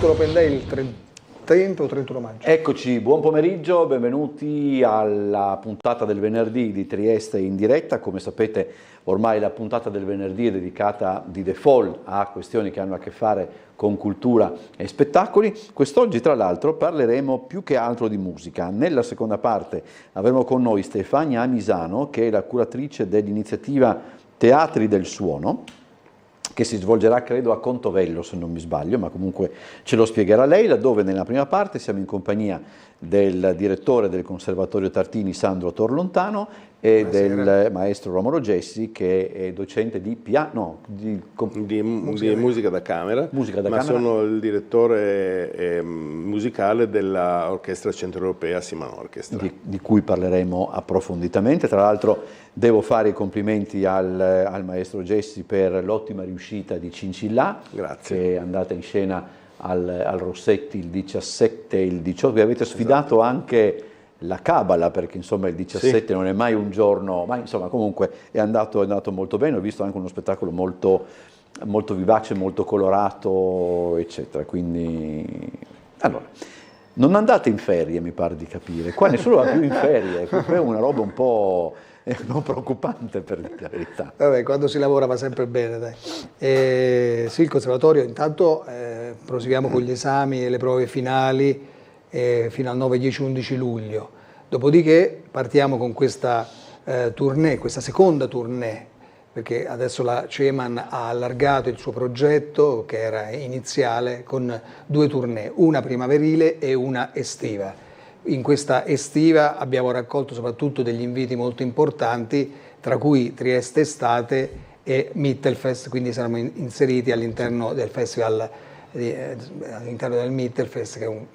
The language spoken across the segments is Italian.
aperto l'Open Day il 30 o 31 maggio. Eccoci, buon pomeriggio, benvenuti alla puntata del venerdì di Trieste in diretta. Come sapete, ormai la puntata del venerdì è dedicata di default a questioni che hanno a che fare con cultura e spettacoli. Quest'oggi, tra l'altro, parleremo più che altro di musica. Nella seconda parte avremo con noi Stefania Amisano, che è la curatrice dell'iniziativa Teatri del Suono, che si svolgerà credo a Contovello se non mi sbaglio, ma comunque ce lo spiegherà lei, laddove nella prima parte siamo in compagnia del direttore del Conservatorio Tartini Sandro Torlontano e del maestro Romolo Gessi, che è docente di piano, di musica da camera, ma sono il direttore musicale dell'Orchestra Centroeuropea Simon Orchestra. Di cui parleremo approfonditamente. Tra l'altro devo fare i complimenti al maestro Gessi per l'ottima riuscita di Cincillà, Grazie. Che è andata in scena al Rossetti il 17 e il 18. Vi avete sfidato anche la Cabala, perché insomma il 17 non è mai un giorno, ma insomma comunque è andato molto bene. Ho visto anche uno spettacolo molto, molto vivace, molto colorato, eccetera. Quindi, allora, non andate in ferie, mi pare di capire. Qua nessuno va più in ferie, è una roba un po' preoccupante, per la verità. Vabbè, quando si lavora va sempre bene, dai. Sì, il conservatorio intanto proseguiamo con gli esami e le prove finali fino al 9, 10, 11 luglio. Dopodiché partiamo con questa tournée, questa seconda tournée, perché adesso la CEMAN ha allargato il suo progetto, che era iniziale, con 2 tournée, una primaverile e una estiva. In questa estiva abbiamo raccolto soprattutto degli inviti molto importanti, tra cui Trieste Estate e Mittelfest, quindi saremo inseriti all'interno del festival, all'interno del Mittelfest, che è un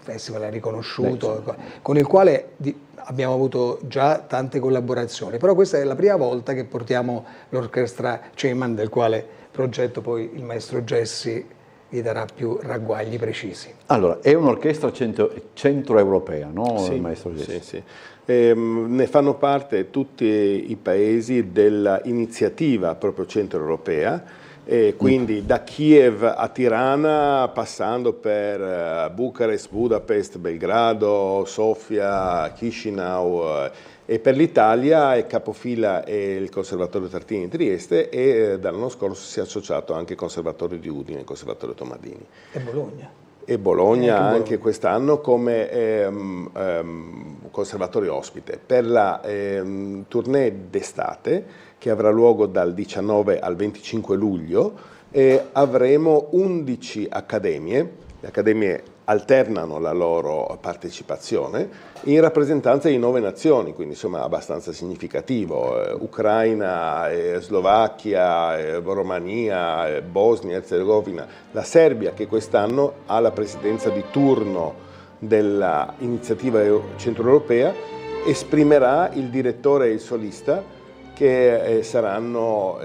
festival riconosciuto, con il quale abbiamo avuto già tante collaborazioni, però questa è la prima volta che portiamo l'orchestra CEMAN, del quale progetto poi il maestro Gessi vi darà più ragguagli precisi. Allora, è un'orchestra centroeuropea, no, Sì, maestro Gessi? Sì. Ne fanno parte tutti i paesi dell'iniziativa proprio centroeuropea, quindi da Kiev a Tirana, passando per Bucarest, Budapest, Belgrado, Sofia, Chisinau, e per l'Italia il capofila è il Conservatorio Tartini di Trieste, e dall'anno scorso si è associato anche il Conservatorio di Udine, il Conservatorio Tomadini. E Bologna. Anche quest'anno come conservatorio ospite. Per la tournée d'estate, che avrà luogo dal 19 al 25 luglio, avremo 11 accademie. Le accademie alternano la loro partecipazione in rappresentanza di 9 nazioni, quindi insomma abbastanza significativo: Ucraina, Slovacchia, Romania, Bosnia, Erzegovina, la Serbia, che quest'anno ha la presidenza di turno dell'iniziativa centroeuropea, esprimerà il direttore e il solista, che saranno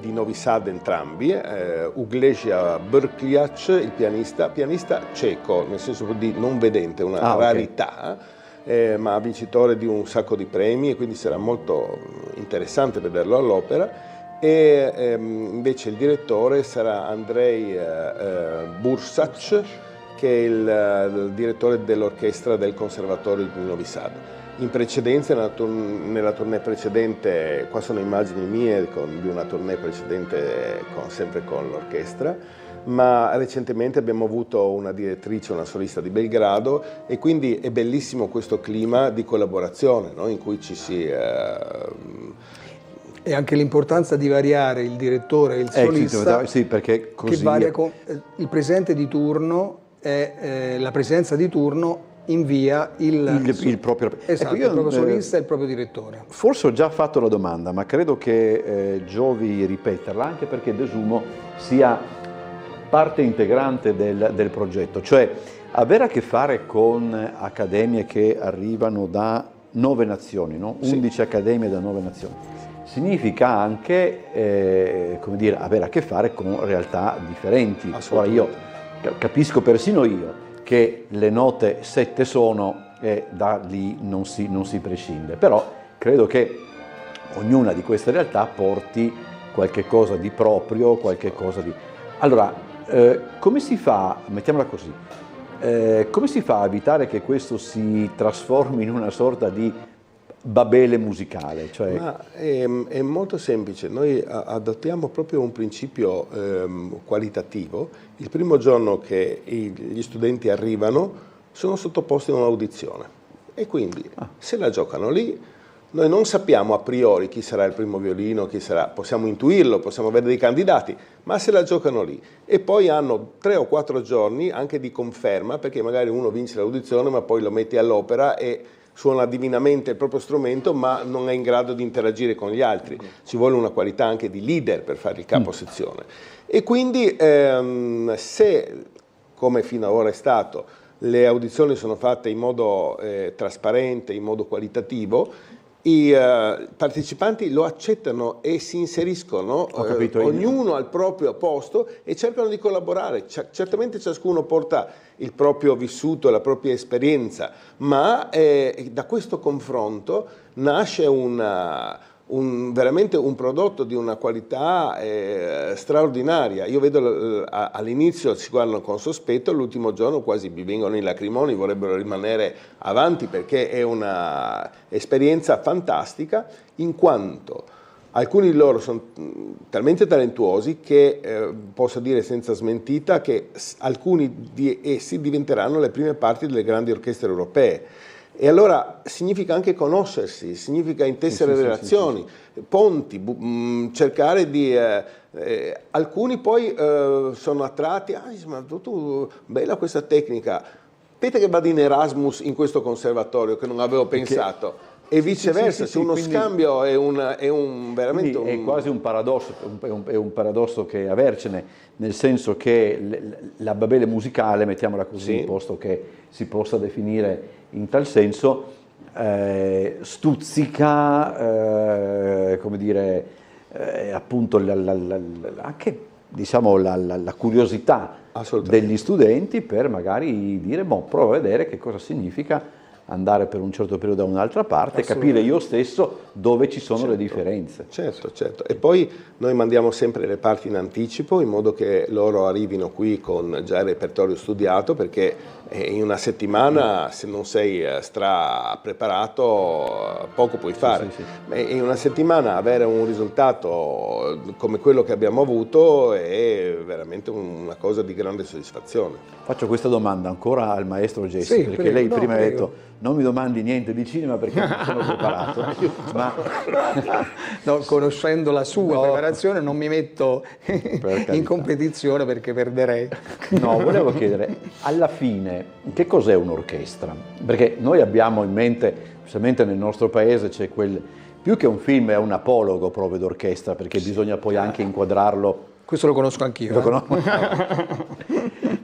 di Novi Sad entrambi, Uglesia Brkljac, il pianista ceco, nel senso di non vedente, una rarità, ma vincitore di un sacco di premi, e quindi sarà molto interessante vederlo all'opera. E invece il direttore sarà Andrei Bursac, che è il direttore dell'orchestra del Conservatorio di Novi Sad. In precedenza, nella tournée precedente, qua sono immagini mie di una tournée precedente sempre con l'orchestra, ma recentemente abbiamo avuto una direttrice, una solista di Belgrado, e quindi è bellissimo questo clima di collaborazione, no? In cui ci si... E anche l'importanza di variare il direttore e il solista, sì, perché così... che varia con il presidente di turno e la presidenza di turno invia il proprio solista e il proprio direttore. Forse ho già fatto la domanda, ma credo che giovi ripeterla, anche perché desumo sia parte integrante del progetto, cioè avere a che fare con accademie che arrivano da 9 nazioni, no? 11 accademie da 9 nazioni. Significa anche come dire, avere a che fare con realtà differenti. Ora io capisco persino io che le note 7 sono e da lì non si prescinde, però credo che ognuna di queste realtà porti qualche cosa di proprio, qualche cosa di... Allora, Come si fa, mettiamola così, come si fa a evitare che questo si trasformi in una sorta di Babele musicale? Cioè... Ma è molto semplice, noi adottiamo proprio un principio qualitativo. Il primo giorno che gli studenti arrivano sono sottoposti a un'audizione e quindi se la giocano lì. Noi non sappiamo a priori chi sarà il primo violino, chi sarà, possiamo intuirlo, possiamo avere dei candidati, ma se la giocano lì. E poi hanno 3 o 4 giorni anche di conferma, perché magari uno vince l'audizione ma poi lo metti all'opera e suona divinamente il proprio strumento ma non è in grado di interagire con gli altri. Ci vuole una qualità anche di leader per fare il caposezione. E quindi se, come fino ad ora è stato, le audizioni sono fatte in modo trasparente, in modo qualitativo, i partecipanti lo accettano e si inseriscono ognuno al proprio posto e cercano di collaborare. Certamente ciascuno porta il proprio vissuto, la propria esperienza, ma da questo confronto nasce veramente un prodotto di una qualità straordinaria. Io vedo all'inizio si guardano con sospetto, l'ultimo giorno quasi vi vengono i lacrimoni, vorrebbero rimanere avanti perché è una esperienza fantastica, in quanto alcuni di loro sono talmente talentuosi che posso dire senza smentita che alcuni di essi diventeranno le prime parti delle grandi orchestre europee. E allora significa anche conoscersi, significa intessere relazioni, ponti, cercare di... alcuni poi sono attratti, ma tu, bella questa tecnica, aspetta che vado in Erasmus in questo conservatorio che non avevo pensato. E viceversa, c'è uno scambio, è veramente è quasi un paradosso, è un paradosso che avercene, nel senso che la Babele musicale, mettiamola così, in posto che si possa definire in tal senso, stuzzica, come dire, appunto anche diciamo la curiosità degli studenti per magari dire, prova a vedere che cosa significa andare per un certo periodo da un'altra parte e capire io stesso dove ci sono le differenze. Certo. E poi noi mandiamo sempre le parti in anticipo in modo che loro arrivino qui con già il repertorio studiato, perché in una settimana se non sei preparato poco puoi fare. In una settimana avere un risultato come quello che abbiamo avuto è veramente una cosa di grande soddisfazione. Faccio questa domanda ancora al maestro Gessi, perché lei prima ha detto non mi domandi niente di cinema perché non sono preparato, ma no, conoscendo la sua preparazione non mi metto in competizione perché perderei. No, volevo chiedere, alla fine, che cos'è un'orchestra? Perché noi abbiamo in mente, specialmente nel nostro paese, c'è più che un film è un apologo proprio d'orchestra, perché bisogna poi anche inquadrarlo. Questo lo conosco anch'io. Lo conosco?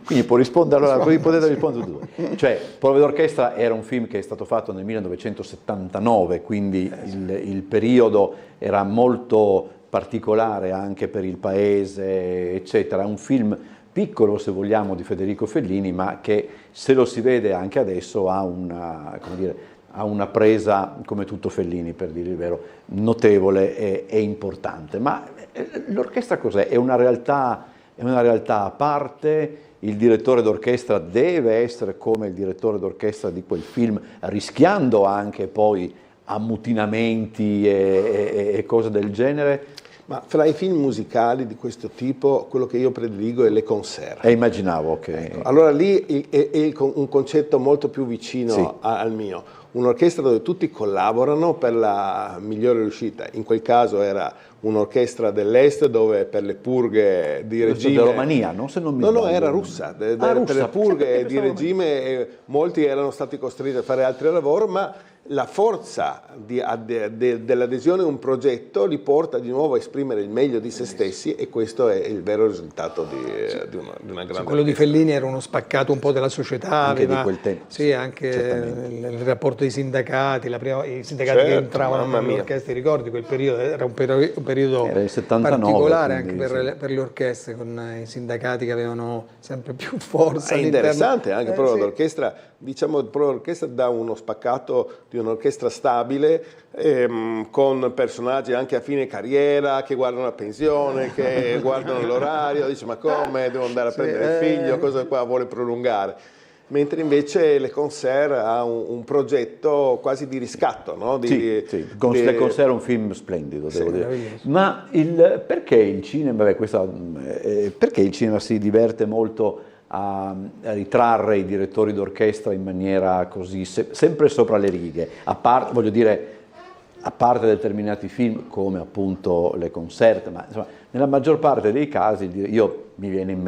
Quindi può rispondere, allora potete rispondere due. Cioè, Prove d'orchestra era un film che è stato fatto nel 1979, quindi il periodo era molto particolare anche per il paese, eccetera. Un film piccolo, se vogliamo, di Federico Fellini, ma che se lo si vede anche adesso ha una presa, come tutto Fellini, per dire il vero, notevole e importante. Ma l'orchestra cos'è? È una realtà a parte? Il direttore d'orchestra deve essere come il direttore d'orchestra di quel film, rischiando anche poi ammutinamenti e cose del genere? Ma fra i film musicali di questo tipo, quello che io prediligo è le concert. Immaginavo che... Ecco, allora lì è un concetto molto più vicino al mio. Un'orchestra dove tutti collaborano per la migliore riuscita. In quel caso era un'orchestra dell'est dove per le purghe di regime... Della Romania, no? Se non mi sbaglio. No, era russa. Per le purghe di regime molti erano stati costretti a fare altri lavori, ma la forza dell'adesione a un progetto li porta di nuovo a esprimere il meglio di se stessi, e questo è il vero risultato di una grande quello di Fellini era uno spaccato un po' della società, anche di quel tempo. Sì, anche il rapporto dei sindacati, i sindacati che entravano nell'orchestra, ricordi quel periodo, era un periodo era il 79, particolare quindi, anche per le orchestre, con i sindacati che avevano sempre più forza. È interessante anche proprio l'orchestra, diciamo, l'orchestra dà uno spaccato di un'orchestra stabile, con personaggi anche a fine carriera, che guardano la pensione, che guardano l'orario, dice ma come, devo andare a prendere il figlio, cosa qua vuole prolungare? Mentre invece Le Concert ha un progetto quasi di riscatto, no? Le Concert è un film splendido, devo dire. Ma perché il cinema, perché il cinema si diverte molto a ritrarre i direttori d'orchestra in maniera così, sempre sopra le righe, a parte determinati film come appunto Le Concert, ma insomma, nella maggior parte dei casi mi vengono in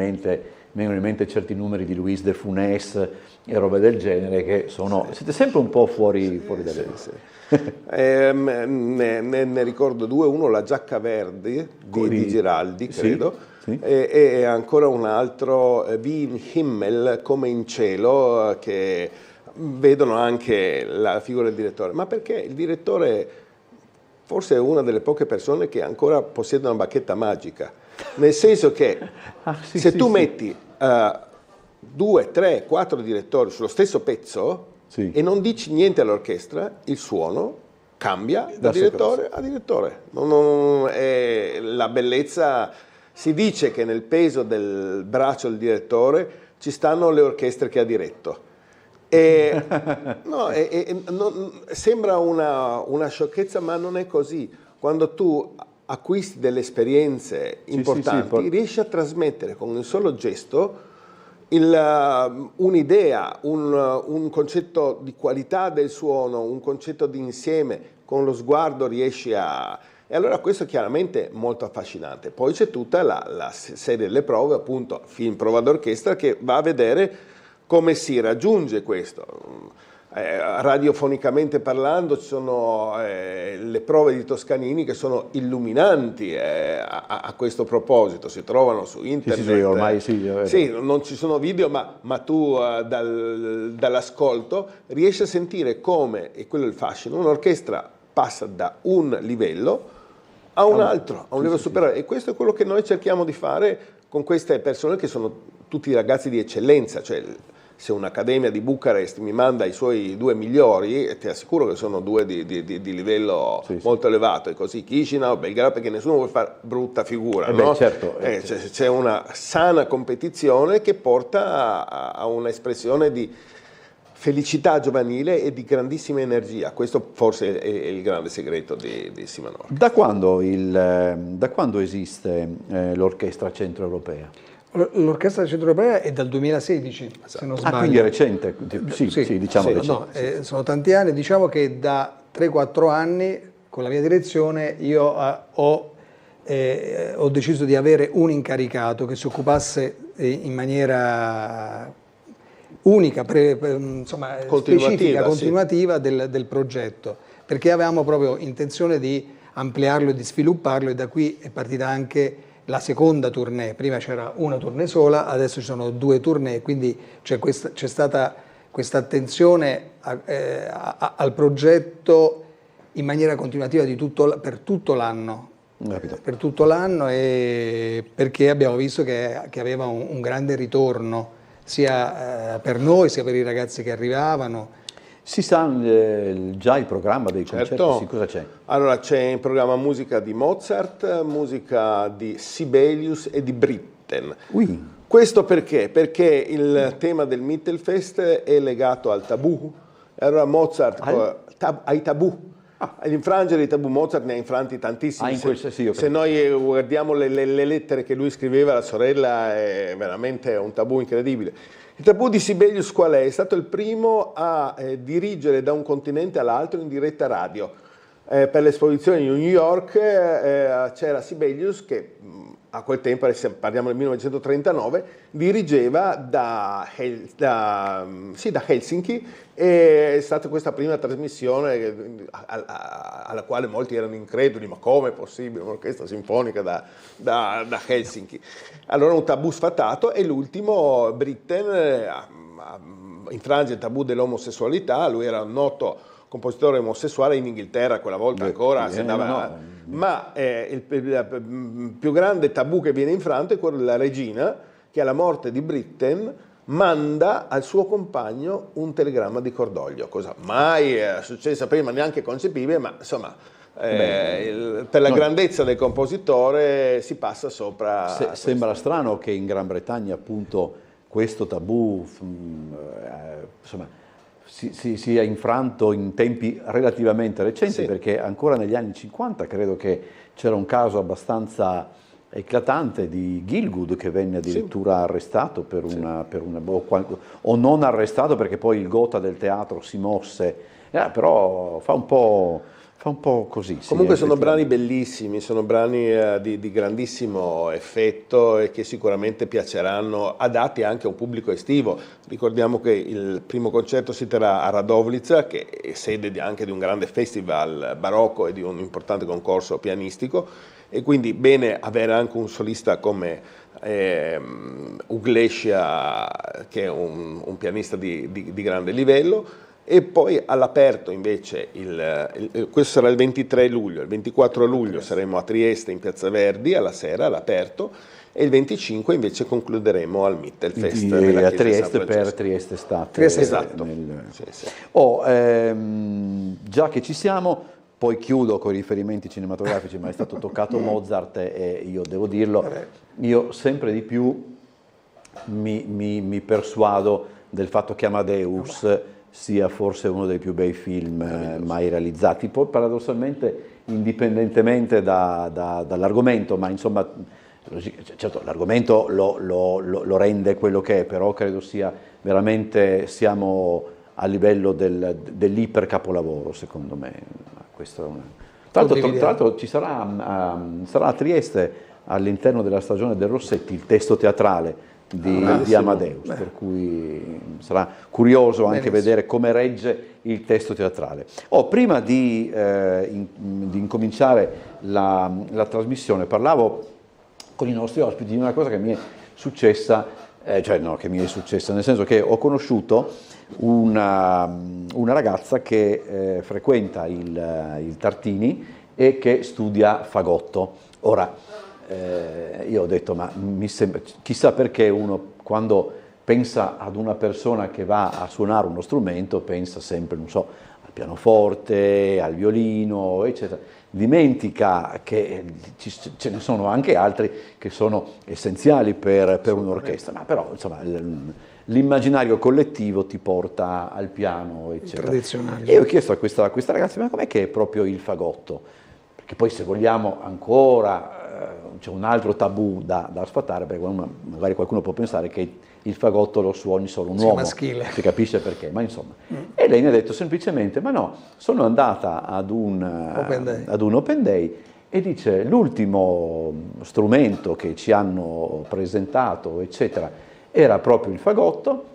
mente certi numeri di Luis de Funès e robe del genere che siete sempre un po' fuori dalle ne ricordo due, uno La giacca verde di Giraldi, credo, e ancora un altro Wie im Himmel, come in cielo, che vedono anche la figura del direttore, ma perché il direttore forse è una delle poche persone che ancora possiede una bacchetta magica, nel senso che se tu metti 2, 3, 4 direttori sullo stesso pezzo e non dici niente all'orchestra, il suono cambia da direttore a direttore. La bellezza, si dice che nel peso del braccio del direttore ci stanno le orchestre che ha diretto. Sembra una sciocchezza, ma non è così. Quando tu acquisti delle esperienze importanti, riesci a trasmettere con un solo gesto un'idea, un concetto di qualità del suono, un concetto di insieme, con lo sguardo riesci a... E allora questo è chiaramente molto affascinante. Poi c'è tutta la serie delle prove, appunto, film prova d'orchestra, che va a vedere come si raggiunge questo. Radiofonicamente parlando ci sono le prove di Toscanini che sono illuminanti a questo proposito, si trovano su internet. Ormai non ci sono video, ma tu dall'ascolto riesci a sentire come, e quello è il fascino, un'orchestra passa da un livello a un altro, a un livello superiore, e questo è quello che noi cerchiamo di fare con queste persone che sono tutti ragazzi di eccellenza. Cioè, se un'accademia di Bucarest mi manda i suoi 2 migliori, ti assicuro che sono 2 di livello molto elevato, e così Chisinau, Belgrado, perché nessuno vuole fare brutta figura, no? C'è una sana competizione che porta a un'espressione di felicità giovanile e di grandissima energia. Questo forse è il grande segreto di Simanor. Da quando esiste l'Orchestra Centroeuropea? L'Orchestra Centroeuropea è dal 2016, se non sbaglio. Quindi è recente? Diciamo recente. Sono tanti anni, diciamo che da 3-4 anni con la mia direzione io ho deciso di avere un incaricato che si occupasse in maniera unica, specifica, continuativa del progetto, perché avevamo proprio intenzione di ampliarlo e di svilupparlo, e da qui è partita anche la seconda tournée. Prima c'era una tournée sola, adesso ci sono 2 tournée, quindi c'è stata questa attenzione al progetto in maniera continuativa per tutto l'anno. Per tutto l'anno, e perché abbiamo visto che aveva un grande ritorno sia per noi sia per i ragazzi che arrivavano. Si sa già il programma dei concerti? Cosa c'è? Allora, c'è in programma musica di Mozart, musica di Sibelius e di Britten. Questo perché? Perché il tema del Mittelfest è legato al tabù. Allora Mozart ai tabù. Infrangere i tabù, Mozart ne ha infranti tantissimi. Se noi guardiamo le lettere che lui scriveva alla sorella, è veramente un tabù incredibile. Il tabù di Sibelius qual è? È stato il primo a dirigere da un continente all'altro in diretta radio. Per l'esposizione di New York c'era Sibelius che a quel tempo, parliamo del 1939, dirigeva da Helsinki, e è stata questa prima trasmissione alla quale molti erano increduli, ma come è possibile un'orchestra sinfonica da Helsinki? Allora un tabù sfatato, e l'ultimo, Britten, infrange il tabù dell'omosessualità. Lui era un noto compositore omosessuale in Inghilterra, quella volta ancora si andava... Ma il più grande tabù che viene infranto è quello della regina, che alla morte di Britten manda al suo compagno un telegramma di cordoglio, cosa mai è successa prima, neanche concepibile, ma insomma per la grandezza del compositore si passa sopra. Sembra strano che in Gran Bretagna appunto questo tabù insomma, sia infranto in tempi relativamente recenti, perché ancora negli anni 50 credo che c'era un caso abbastanza eclatante di Gielgud che venne addirittura arrestato per una o non arrestato perché poi il gotha del teatro si mosse, però fa un po' così. Comunque sono brani bellissimi, sono brani di grandissimo effetto e che sicuramente piaceranno, adatti anche a un pubblico estivo. Ricordiamo che il primo concerto si terrà a Radovljica, che è sede anche di un grande festival barocco e di un importante concorso pianistico, e quindi bene avere anche un solista come Uglescia, che è un pianista di grande livello. E poi all'aperto invece, questo sarà il 23 luglio, il 24 luglio saremo a Trieste in Piazza Verdi alla sera all'aperto, e il 25 invece concluderemo al Mittelfest a Trieste per Trieste Estate. Trieste, esatto. Sì. Già che ci siamo, poi chiudo con i riferimenti cinematografici, ma è stato toccato Mozart e io devo dirlo, io sempre di più mi persuado del fatto che Amadeus sia forse uno dei più bei film mai realizzati, poi paradossalmente indipendentemente dall'argomento, ma insomma, certo l'argomento lo rende quello che è, però credo sia veramente, siamo a livello dell'iper capolavoro, secondo me. Tra l'altro ci sarà a Trieste, all'interno della stagione del Rossetti, il testo teatrale di Amadeus, per cui sarà curioso anche vedere come regge il testo teatrale. Prima di incominciare la trasmissione, parlavo con i nostri ospiti di una cosa che mi è successa, nel senso che ho conosciuto una ragazza che frequenta il Tartini e che studia fagotto. Ora, io ho detto, ma mi sembra, chissà perché uno quando pensa ad una persona che va a suonare uno strumento pensa sempre, non so, al pianoforte, al violino, eccetera. Dimentica che ce ne sono anche altri che sono essenziali per un'orchestra, ma però insomma l'immaginario collettivo ti porta al piano, eccetera. Tradizionale. E ho chiesto a questa ragazza, ma com'è che è proprio il fagotto? Perché poi se vogliamo ancora c'è un altro tabù da sfatare, perché magari qualcuno può pensare che il fagotto lo suoni solo un uomo, maschile. Si capisce perché, ma insomma. E lei mi ha detto semplicemente, ma no, sono andata ad un open day e dice, l'ultimo strumento che ci hanno presentato, eccetera, era proprio il fagotto,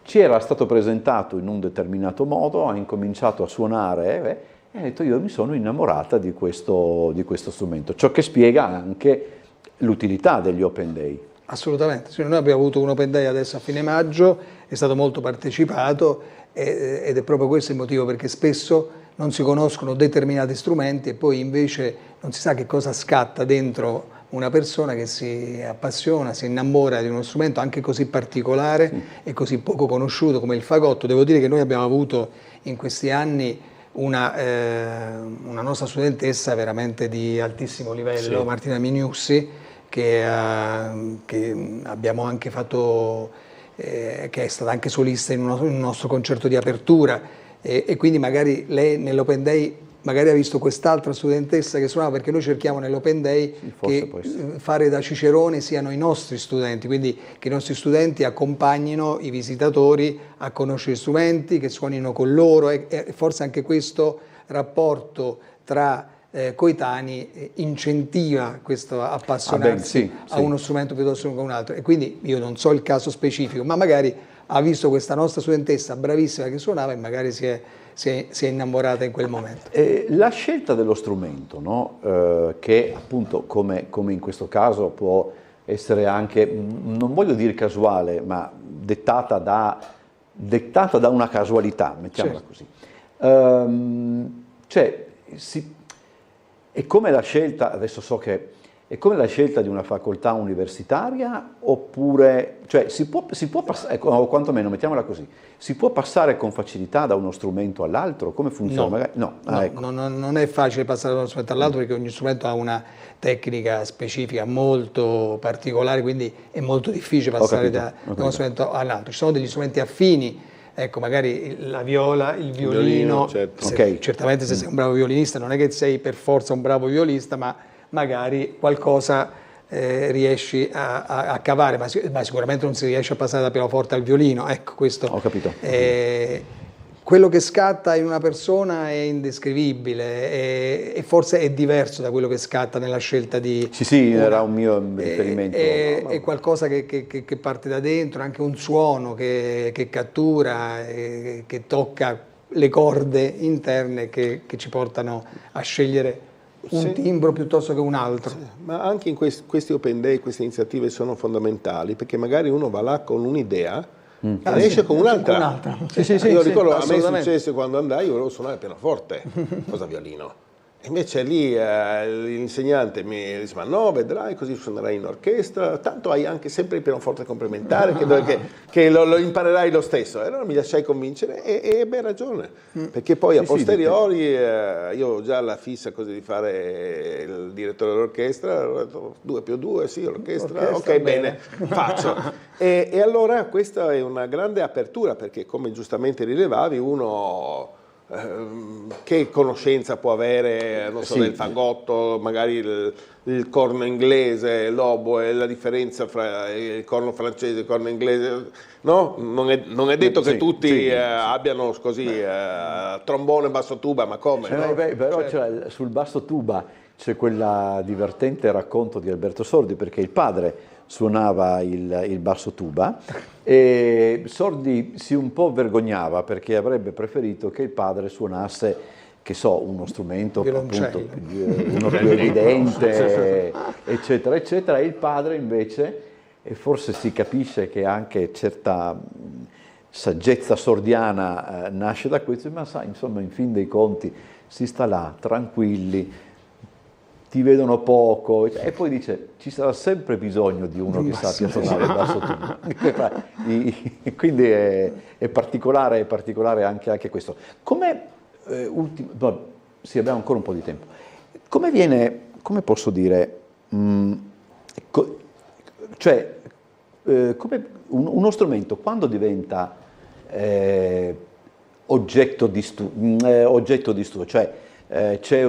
ci era stato presentato in un determinato modo, ha incominciato a suonare, e ha detto, io mi sono innamorata di questo strumento, ciò che spiega anche l'utilità degli open day. Assolutamente, sì, noi abbiamo avuto un open day adesso a fine maggio, è stato molto partecipato ed è proprio questo il motivo, perché spesso non si conoscono determinati strumenti e poi invece non si sa che cosa scatta dentro una persona che si appassiona, si innamora di uno strumento anche così particolare e così poco conosciuto come il fagotto. Devo dire che noi abbiamo avuto in questi anni una nostra studentessa veramente di altissimo livello, Martina Miniussi, che abbiamo anche fatto, che è stata anche solista in un nostro concerto di apertura, e quindi magari lei nell'open day magari ha visto quest'altra studentessa che suonava, perché noi cerchiamo nell'open day che fare da cicerone siano i nostri studenti, quindi che i nostri studenti accompagnino i visitatori a conoscere gli strumenti, che suonino con loro, e forse anche questo rapporto tra coetanei incentiva questo appassionarsi a uno strumento piuttosto che a un altro. E quindi io non so il caso specifico, ma magari ha visto questa nostra studentessa bravissima che suonava e magari si è innamorata in quel momento. La scelta dello strumento, no? Che appunto come in questo caso può essere anche, non voglio dire casuale, ma dettata da una casualità, mettiamola così. E come la scelta, adesso so che è come la scelta di una facoltà universitaria, oppure, cioè si può passare, ecco, o quantomeno mettiamola così, si può passare con facilità da uno strumento all'altro? Come funziona? Ecco. Non è facile passare da uno strumento all'altro perché ogni strumento ha una tecnica specifica molto particolare, quindi è molto difficile passare da uno strumento all'altro. Ci sono degli strumenti affini, ecco, magari la viola, il violino, certo. Certamente se sei un bravo violinista non è che sei per forza un bravo violista, ma magari qualcosa riesci a cavare, ma sicuramente non si riesce a passare da pianoforte al violino, ecco questo. Ho capito. Quello che scatta in una persona è indescrivibile e forse è diverso da quello che scatta nella scelta di... Sì, era un mio riferimento. È qualcosa che parte da dentro, anche un suono che cattura, che tocca le corde interne che ci portano a scegliere un timbro piuttosto che un altro. Sì, ma anche in questi Open Day, queste iniziative sono fondamentali, perché magari uno va là con un'idea e esce con un'altra. Io ricordo, a me è successo quando andai, io volevo suonare il pianoforte, cosa violino. E invece lì l'insegnante mi disse: ma no, vedrai, così suonerai in orchestra, tanto hai anche sempre il pianoforte complementare che lo imparerai lo stesso. E allora mi lasciai convincere e ebbe ragione, perché poi a posteriori io ho già la fissa così di fare il direttore dell'orchestra, ho detto 2 più 2, sì, l'orchestra, ok, bene, faccio. E allora questa è una grande apertura, perché come giustamente rilevavi, uno... che conoscenza può avere, non so, del fagotto, magari il corno inglese, l'oboe, la differenza fra il corno francese e il corno inglese, no? Non è detto che tutti abbiano così trombone, basso tuba, ma come? No? Però sul basso tuba c'è quel divertente racconto di Alberto Sordi, perché il padre suonava il basso tuba e Sordi si un po' vergognava perché avrebbe preferito che il padre suonasse, che so, uno strumento appunto, uno più evidente, eccetera, eccetera, e il padre invece, e forse si capisce che anche certa saggezza sordiana nasce da questo, ma sai, insomma, in fin dei conti si sta là, tranquilli, ti vedono poco, e poi dice ci sarà sempre bisogno di uno che sappia suonare il basso tuba. Quindi è particolare anche questo. Come sì, abbiamo ancora un po' di tempo. Come posso dire, come uno strumento quando diventa oggetto di studio, cioè c'è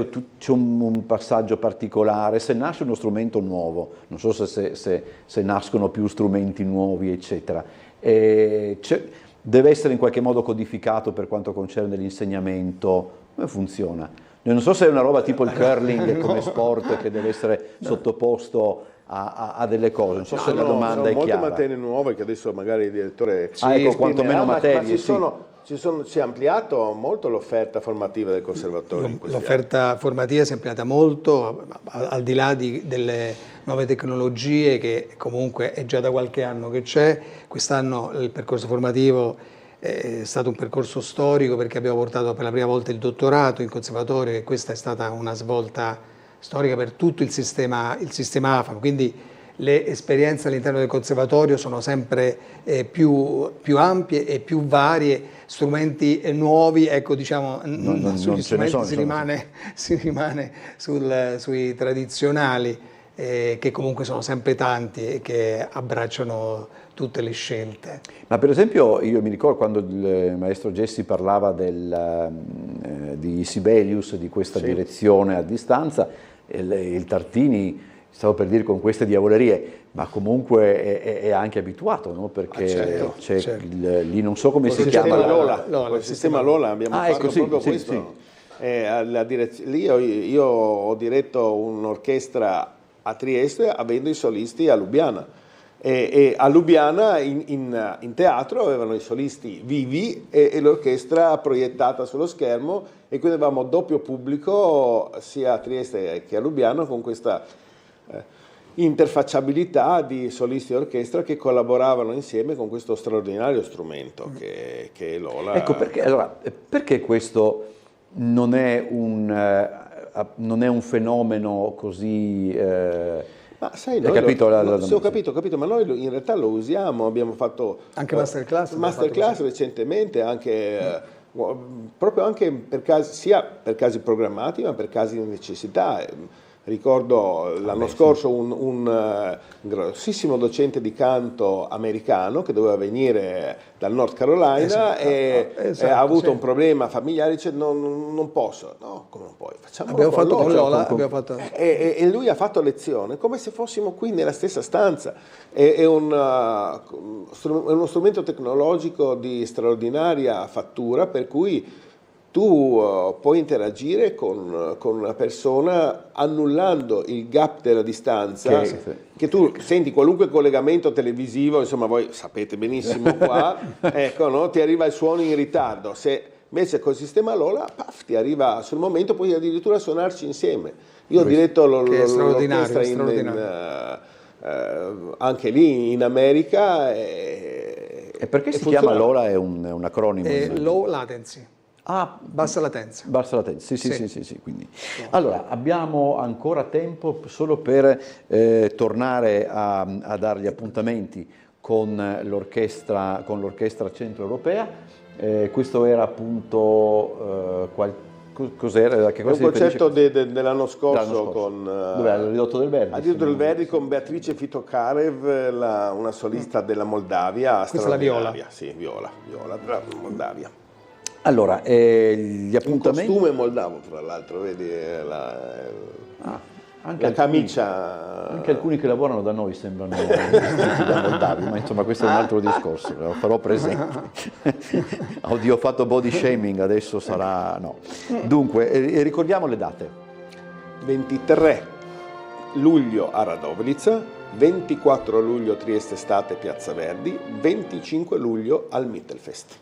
un passaggio particolare, se nasce uno strumento nuovo, non so se nascono più strumenti nuovi, eccetera, deve essere in qualche modo codificato per quanto concerne l'insegnamento, come funziona? Non so se è una roba tipo il curling come sport che deve essere sottoposto a delle cose, non so se la domanda è chiara. Sono molte materie nuove che adesso magari il direttore ecco, quantomeno materie, si è ampliato molto l'offerta formativa del conservatorio. L'offerta formativa si è ampliata molto, al di là delle nuove tecnologie che comunque è già da qualche anno che c'è. Quest'anno il percorso formativo è stato un percorso storico perché abbiamo portato per la prima volta il dottorato in conservatorio e questa è stata una svolta storica per tutto il sistema AFAM, quindi le esperienze all'interno del conservatorio sono sempre più ampie e più varie, strumenti nuovi, ecco, diciamo, sugli strumenti si rimane sui tradizionali, che comunque sono sempre tanti e che abbracciano tutte le scelte. Ma per esempio io mi ricordo quando il maestro Gessi parlava di Sibelius, di questa direzione a distanza, il Tartini, stavo per dire con queste diavolerie, ma comunque è anche abituato, no? Perché certo. Lì non so come si chiama. Il sistema Lola abbiamo fatto proprio questo. Lì io ho diretto un'orchestra a Trieste avendo i solisti a Lubiana. E a Lubiana in teatro avevano i solisti vivi e l'orchestra proiettata sullo schermo e quindi avevamo doppio pubblico sia a Trieste che a Lubiana con questa interfacciabilità di solisti e orchestra che collaboravano insieme con questo straordinario strumento che è Lola. Ecco, perché questo non è non è un fenomeno così... Ma sai, hai noi capito sì, ho capito, ma noi in realtà lo usiamo, abbiamo fatto Anche masterclass recentemente, anche, proprio anche per casi, sia per casi programmati, ma per casi di necessità. Ricordo l'anno scorso un grossissimo docente di canto americano che doveva venire dal North Carolina e ha avuto un problema familiare, dice non posso. No, come non puoi? Abbiamo fatto con Lola, e lui ha fatto lezione come se fossimo qui nella stessa stanza. È uno strumento tecnologico di straordinaria fattura, per cui tu puoi interagire con una persona annullando il gap della distanza, che tu senti qualunque collegamento televisivo, insomma voi sapete benissimo qua, ecco, no? Ti arriva il suono in ritardo. Se invece col sistema Lola, paf, ti arriva sul momento, puoi addirittura suonarci insieme. Io ho diretto l'orchestra anche lì in America. E perché si chiama Lola? È un acronimo? Low latency. Bassa latenza. Bassa latenza, sì. Quindi. Allora, abbiamo ancora tempo solo per tornare a dare gli appuntamenti con l'orchestra centroeuropea. Questo era appunto cos'era? Che cosa un concerto dell'anno scorso con al Ridotto del Verdi. Al Ridotto del Verdi con Beatrice Fitokarev, una solista della Moldavia. Questa è la viola. Sì, viola della Moldavia. Allora, gli appuntamenti... Un costume moldavo, tra l'altro, vedi anche la camicia... Anche alcuni che lavorano da noi sembrano da Moldavia, ma insomma questo è un altro discorso, lo farò presente. Oddio, ho fatto body shaming, adesso sarà... no. Dunque, ricordiamo le date. 23 luglio a Radovljica, 24 luglio Trieste Estate Piazza Verdi, 25 luglio al Mittelfest.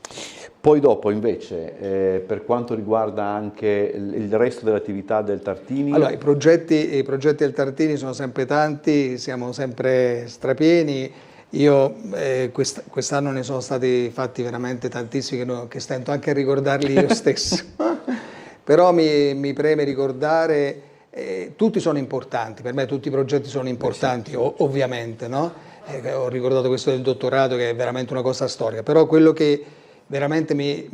Poi dopo invece, per quanto riguarda anche il resto dell'attività del Tartini... Allora, i progetti del Tartini sono sempre tanti, siamo sempre strapieni. Io quest'anno ne sono stati fatti veramente tantissimi che stento anche a ricordarli io stesso. Però mi preme ricordare, tutti sono importanti, per me tutti i progetti sono importanti, ovviamente, no? Ho ricordato questo del dottorato che è veramente una cosa storica, però quello che veramente mi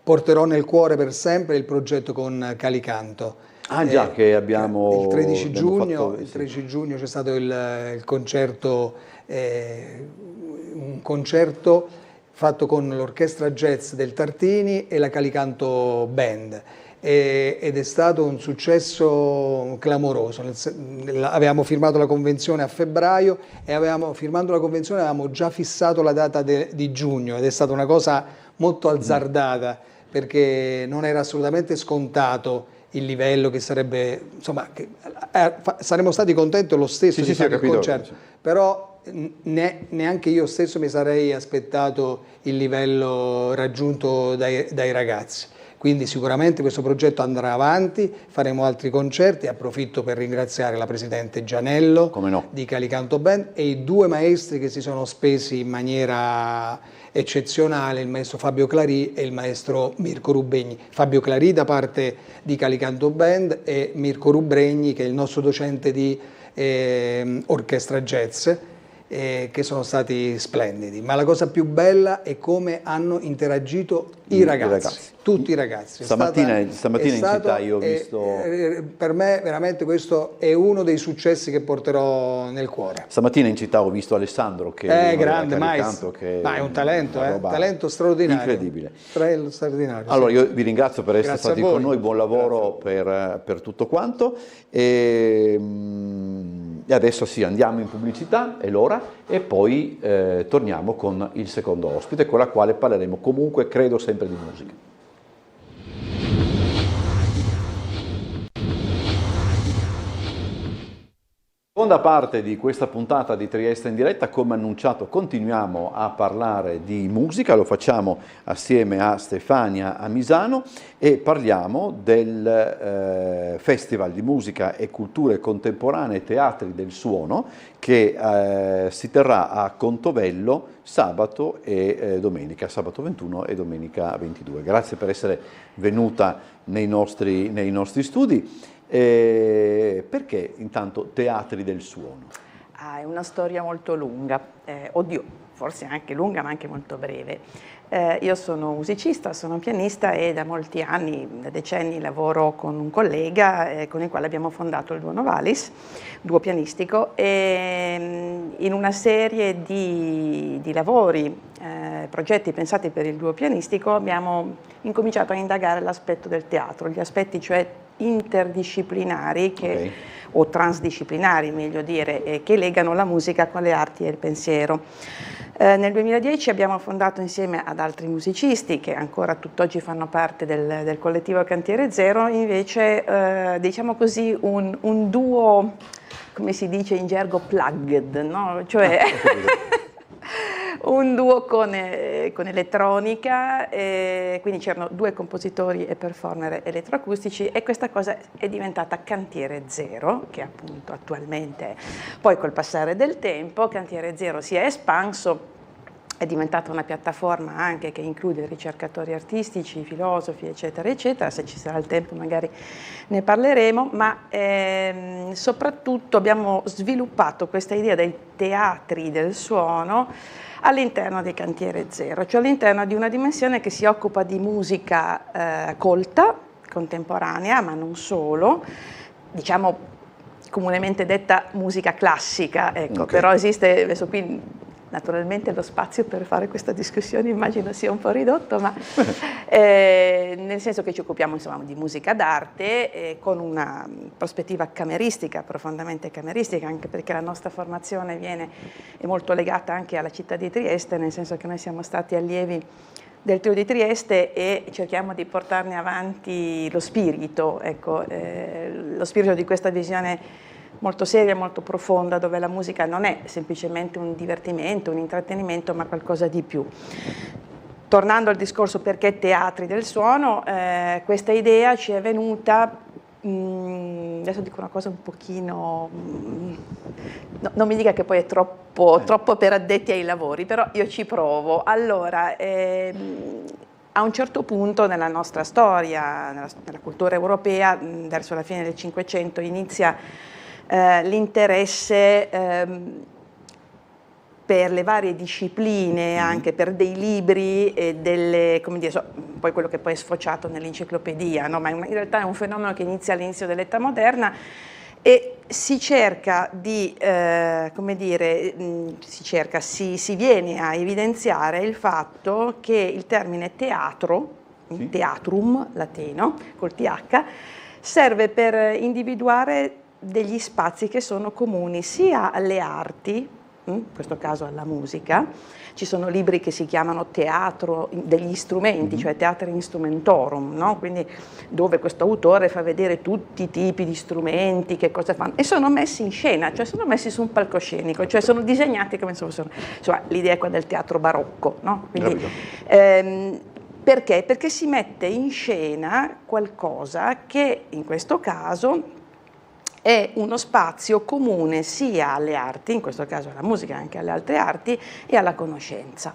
porterò nel cuore per sempre il progetto con Calicanto. Che abbiamo... Il 13 giugno c'è stato il concerto, un concerto fatto con l'orchestra jazz del Tartini e la Calicanto Band. Ed è stato un successo clamoroso. Avevamo firmato la convenzione a febbraio e firmando la convenzione avevamo già fissato la data di giugno ed è stata una cosa molto azzardata perché non era assolutamente scontato il livello che sarebbe, insomma, saremmo stati contenti lo stesso di fare il concerto, però neanche io stesso mi sarei aspettato il livello raggiunto dai ragazzi. Quindi sicuramente questo progetto andrà avanti, faremo altri concerti. Approfitto per ringraziare la Presidente Gianello di Calicanto Band e i due maestri che si sono spesi in maniera eccezionale, il maestro Fabio Clarì e il maestro Mirko Rubegni. Fabio Clarì da parte di Calicanto Band e Mirko Rubegni che è il nostro docente di orchestra jazz. Che sono stati splendidi, ma la cosa più bella è come hanno interagito i ragazzi. Tutti i ragazzi. Stamattina in città io ho visto... per me veramente questo è uno dei successi che porterò nel cuore. Stamattina in città ho visto Alessandro che è grande, maestro, è un talento, talento straordinario. Incredibile. Straordinario. Allora io vi ringrazio per essere stati con noi, buon lavoro per tutto quanto e adesso sì, andiamo in pubblicità, è l'ora, e poi torniamo con il secondo ospite con la quale parleremo comunque, credo, sempre di musica. Seconda parte di questa puntata di Trieste in diretta, come annunciato continuiamo a parlare di musica, lo facciamo assieme a Stefania Amisano e parliamo del Festival di Musica e Culture Contemporanee Teatri del Suono che si terrà a Contovello sabato e domenica, sabato 21 e domenica 22. Grazie per essere venuta nei nostri studi. Perché intanto Teatri del Suono? È una storia molto lunga, forse anche lunga ma anche molto breve. Io sono musicista, sono pianista e da molti anni, da decenni, lavoro con un collega con il quale abbiamo fondato il Duo Novalis, duo pianistico, e in una serie di lavori, progetti pensati per il duo pianistico abbiamo incominciato a indagare l'aspetto del teatro, gli aspetti cioè interdisciplinari o transdisciplinari, meglio dire, che legano la musica con le arti e il pensiero. Nel 2010 abbiamo fondato insieme ad altri musicisti che ancora tutt'oggi fanno parte del collettivo Cantiere Zero, invece diciamo così un duo, come si dice in gergo, plugged, no? Cioè un duo con elettronica, quindi c'erano 2 compositori e performer elettroacustici e questa cosa è diventata Cantiere Zero, che appunto attualmente, poi col passare del tempo, Cantiere Zero si è espanso, è diventata una piattaforma anche che include ricercatori artistici, filosofi, eccetera, eccetera. Se ci sarà il tempo magari ne parleremo, ma soprattutto abbiamo sviluppato questa idea dei teatri del suono all'interno di Cantiere Zero, cioè all'interno di una dimensione che si occupa di musica colta, contemporanea, ma non solo, diciamo comunemente detta musica classica, ecco, però esiste, adesso qui naturalmente lo spazio per fare questa discussione immagino sia un po' ridotto, ma nel senso che ci occupiamo insomma di musica d'arte con una prospettiva cameristica, profondamente cameristica, anche perché la nostra formazione è molto legata anche alla città di Trieste, nel senso che noi siamo stati allievi del Trio di Trieste e cerchiamo di portarne avanti lo spirito, ecco, lo spirito di questa visione molto seria, molto profonda, dove la musica non è semplicemente un divertimento, un intrattenimento, ma qualcosa di più. Tornando al discorso perché teatri del suono, questa idea ci è venuta, adesso dico una cosa un pochino, non mi dica che poi è troppo per addetti ai lavori, però io ci provo. Allora, a un certo punto nella nostra storia, nella cultura europea, verso la fine del Cinquecento, inizia l'interesse per le varie discipline, anche per dei libri e delle, come dire, poi quello che poi è sfociato nell'enciclopedia, no? Ma in realtà è un fenomeno che inizia all'inizio dell'età moderna e si cerca di, come dire, si viene a evidenziare il fatto che il termine teatro, teatrum latino, col TH, serve per individuare degli spazi che sono comuni sia alle arti, in questo caso alla musica. Ci sono libri che si chiamano teatro degli strumenti, cioè teatro instrumentorum, no? Quindi dove questo autore fa vedere tutti i tipi di strumenti, che cosa fanno, e sono messi in scena, cioè sono messi su un palcoscenico, cioè sono disegnati come se fossero, insomma, l'idea è quella del teatro barocco, no? Quindi, perché? Perché si mette in scena qualcosa che in questo caso è uno spazio comune sia alle arti, in questo caso alla musica, anche alle altre arti, e alla conoscenza.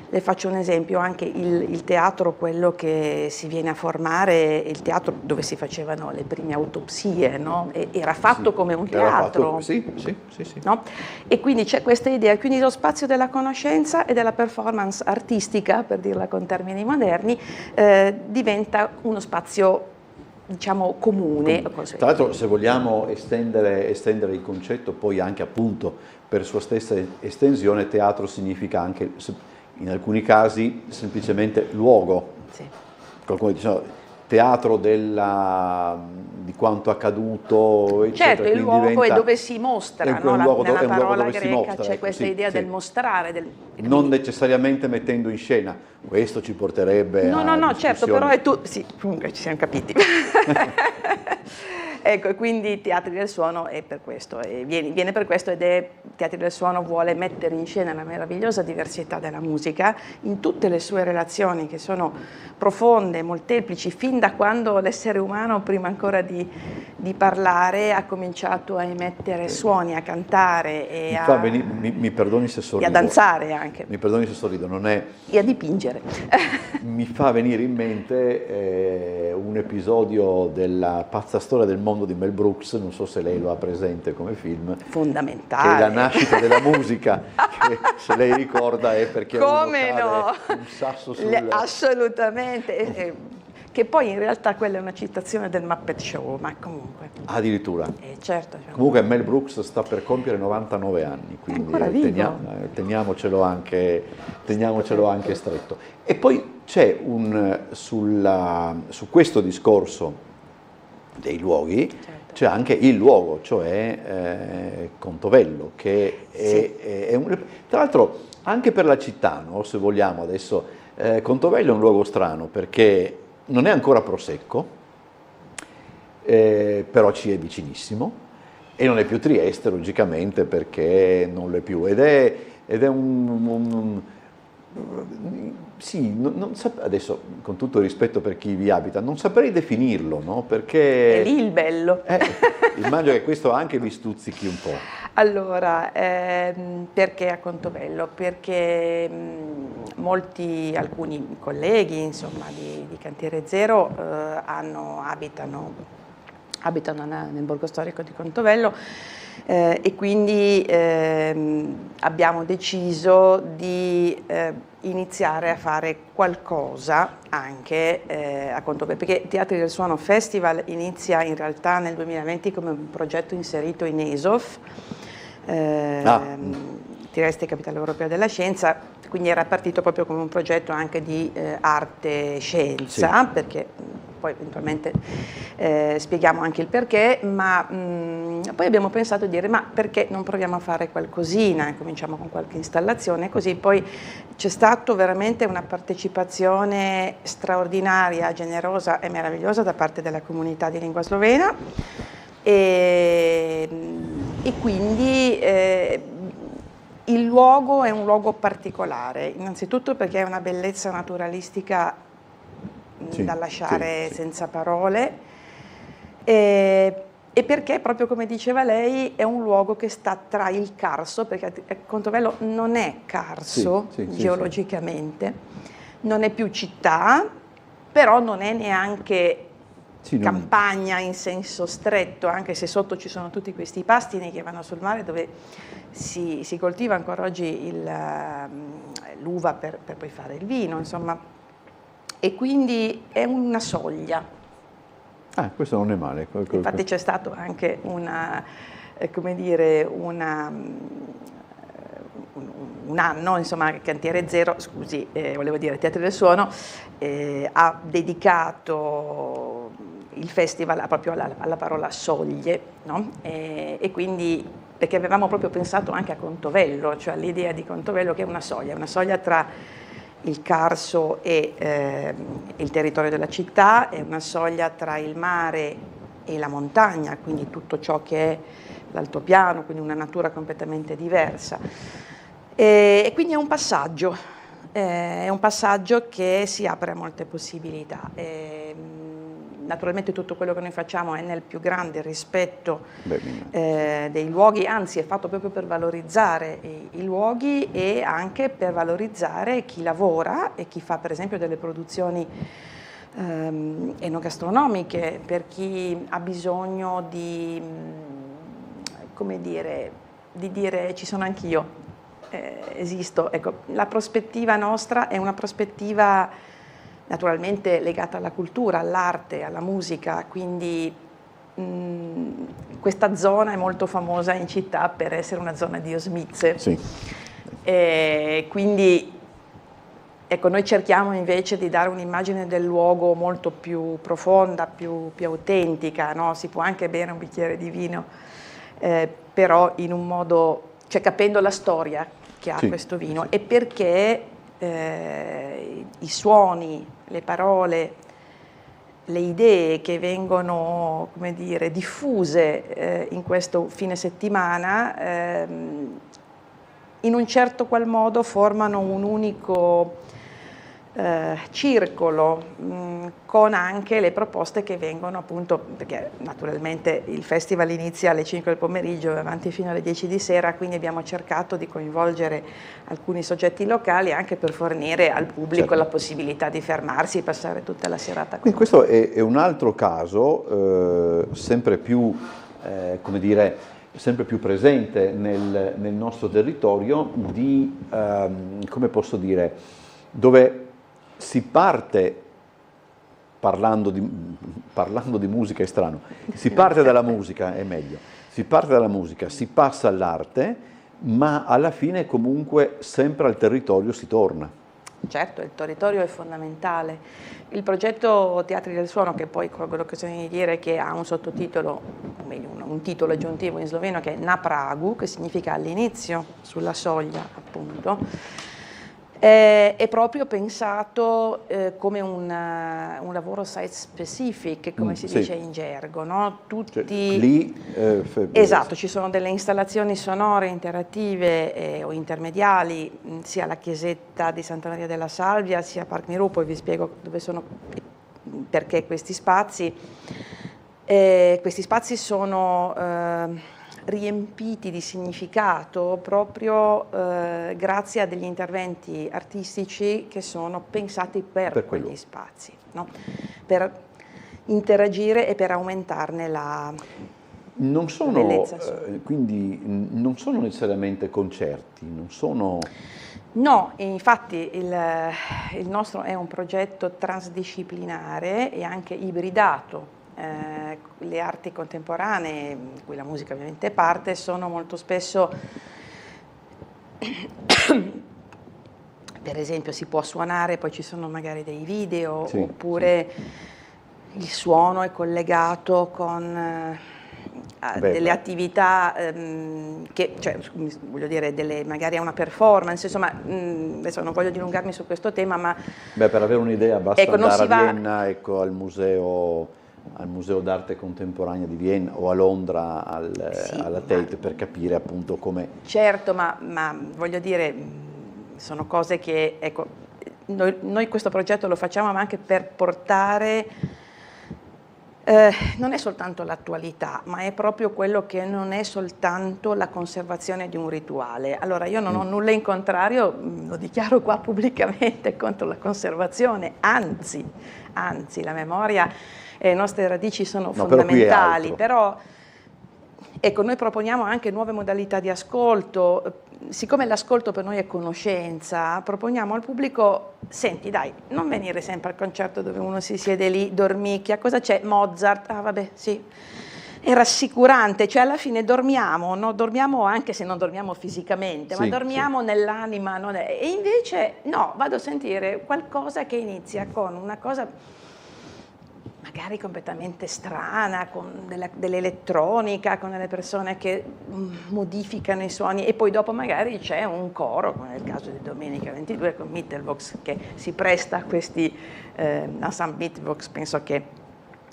Le faccio un esempio, anche il teatro, quello che si viene a formare, il teatro dove si facevano le prime autopsie, no? Era fatto come un teatro. Sì. No? E quindi c'è questa idea, quindi lo spazio della conoscenza e della performance artistica, per dirla con termini moderni, diventa uno spazio, diciamo, comune. Tra l'altro, se vogliamo estendere il concetto poi anche appunto per sua stessa estensione, teatro significa anche in alcuni casi semplicemente luogo. Sì. Qualcuno dice teatro di quanto accaduto, eccetera. Certo, il luogo è dove si mostra, no? Nella parola greca c'è questa idea del mostrare. Non necessariamente mettendo in scena, questo ci porterebbe a No, certo, però è tu. Sì, comunque ci siamo capiti. Ecco, e quindi Teatri del Suono è per questo, e viene per questo, ed è Teatri del Suono vuole mettere in scena la meravigliosa diversità della musica in tutte le sue relazioni, che sono profonde, molteplici, fin da quando l'essere umano, prima ancora di di parlare ha cominciato a emettere suoni, a cantare e mi perdoni se sorrido. E a danzare anche. Mi perdoni se sorrido, non è... E a dipingere. Mi fa venire in mente un episodio della pazza storia del mondo di Mel Brooks, non so se lei lo ha presente come film. Fondamentale. Che è la nascita della musica, che se lei ricorda è perché come uno no? cade un sasso sul... Assolutamente. Che poi in realtà quella è una citazione del Muppet Show, ma comunque. Addirittura. Certo. Comunque Mel Brooks sta per compiere 99 anni, quindi teniamocelo anche stretto. E poi c'è su questo discorso dei luoghi, certo, c'è anche il luogo, cioè Contovello, che è tra l'altro anche per la città, no? Se vogliamo adesso, Contovello è un luogo strano perché non è ancora Prosecco, però ci è vicinissimo, e non è più Trieste, logicamente, perché non lo è più. Ed è sì, adesso, con tutto il rispetto per chi vi abita, non saprei definirlo, no? Perché... È lì il bello. Immagino che questo anche vi stuzzichi un po'. Allora, perché a Contovello? Perché alcuni colleghi, insomma, di Cantiere Zero abitano nel borgo storico di Contovello, e quindi abbiamo deciso di iniziare a fare qualcosa anche a Contovello, perché Teatri del Suono Festival inizia in realtà nel 2020 come un progetto inserito in ESOF, Trieste Capitale Europea della Scienza, quindi era partito proprio come un progetto anche di arte e scienza, sì, perché poi eventualmente spieghiamo anche il perché, ma poi abbiamo pensato di dire ma perché non proviamo a fare qualcosina, cominciamo con qualche installazione, così poi c'è stata veramente una partecipazione straordinaria, generosa e meravigliosa da parte della comunità di lingua slovena, e quindi il luogo è un luogo particolare, innanzitutto perché è una bellezza naturalistica da lasciare senza parole, e perché, proprio come diceva lei, è un luogo che sta tra il Carso, perché Contovello non è Carso geologicamente, non è più città, però non è neanche campagna in senso stretto, anche se sotto ci sono tutti questi pastini che vanno sul mare, dove si coltiva ancora oggi l'uva per poi fare il vino, insomma. E quindi è una soglia. Questo non è male. Infatti c'è stato anche un anno, insomma, Cantiere Zero, scusi, volevo dire Teatri del Suono, ha dedicato il festival proprio alla parola soglie, no? E quindi, perché avevamo proprio pensato anche a Contovello, cioè all'idea di Contovello che è una soglia tra il Carso e il territorio della città, è una soglia tra il mare e la montagna, quindi tutto ciò che è l'altopiano, quindi una natura completamente diversa. E quindi è un passaggio che si apre a molte possibilità. Naturalmente tutto quello che noi facciamo è nel più grande rispetto dei luoghi, anzi è fatto proprio per valorizzare i luoghi e anche per valorizzare chi lavora e chi fa per esempio delle produzioni enogastronomiche, per chi ha bisogno di dire ci sono anch'io, esisto. Ecco, la prospettiva nostra è una prospettiva naturalmente legata alla cultura, all'arte, alla musica, quindi questa zona è molto famosa in città per essere una zona di osmize. Sì. Quindi ecco, noi cerchiamo invece di dare un'immagine del luogo molto più profonda, più autentica, no? Si può anche bere un bicchiere di vino, però in un modo, cioè capendo la storia che ha questo vino, e perché i suoni, le parole, le idee che vengono, come dire, diffuse in questo fine settimana, in un certo qual modo formano un unico circolo, con anche le proposte che vengono appunto, perché naturalmente il festival inizia alle 5 del pomeriggio e avanti fino alle 10 di sera, quindi abbiamo cercato di coinvolgere alcuni soggetti locali anche per fornire al pubblico la possibilità di fermarsi e passare tutta la serata con Quindi questo è un altro caso sempre più, come dire, sempre più presente nel nostro territorio di, come posso dire, dove si parte, parlando di musica è strano, si parte dalla musica, è meglio, si parte dalla musica, si passa all'arte, ma alla fine comunque sempre al territorio si torna. Certo, il territorio è fondamentale. Il progetto Teatri del Suono, che poi colgo l'occasione di dire che ha un sottotitolo, o meglio un titolo aggiuntivo in sloveno che è Na pragu, che significa all'inizio, sulla soglia appunto, è proprio pensato come un lavoro site specific, come si dice in gergo, no? Esatto, ci sono delle installazioni sonore interattive o intermediali, sia alla chiesetta di Santa Maria della Salvia, sia a Parc Mirou, poi vi spiego dove sono, perché questi spazi. Questi spazi sono riempiti di significato proprio grazie a degli interventi artistici che sono pensati per quegli spazi, no? Per interagire e per aumentarne la bellezza. Quindi non sono necessariamente concerti, non sono... No, infatti il nostro è un progetto transdisciplinare e anche ibridato. Le arti contemporanee, in cui la musica ovviamente è parte, sono molto spesso, per esempio si può suonare, poi ci sono magari dei video, oppure il suono è collegato con delle attività che, cioè, voglio dire, magari è una performance, insomma, adesso non voglio dilungarmi su questo tema, ma... per avere un'idea basta andare a Vienna, al Museo d'Arte Contemporanea di Vienna o a Londra alla Tate per capire appunto come... Certo, ma voglio dire, sono cose che, ecco, noi questo progetto lo facciamo ma anche per portare, non è soltanto l'attualità, ma è proprio quello che non è soltanto la conservazione di un rituale. Allora io non ho nulla in contrario, lo dichiaro qua pubblicamente, contro la conservazione, anzi la memoria e le nostre radici sono fondamentali, però ecco, noi proponiamo anche nuove modalità di ascolto. Siccome l'ascolto per noi è conoscenza, proponiamo al pubblico: senti dai, non venire sempre al concerto dove uno si siede lì, dormicchia, cosa c'è? Mozart, ah vabbè, sì, è rassicurante, cioè alla fine dormiamo, no? Dormiamo anche se non dormiamo fisicamente, ma dormiamo nell'anima, no? E invece no, vado a sentire qualcosa che inizia con una cosa magari completamente strana, con dell'elettronica, con delle persone che modificano i suoni, e poi dopo magari c'è un coro, come nel caso di domenica 22 con Mittelvox, che si presta a questi ensemble. Mittelvox penso che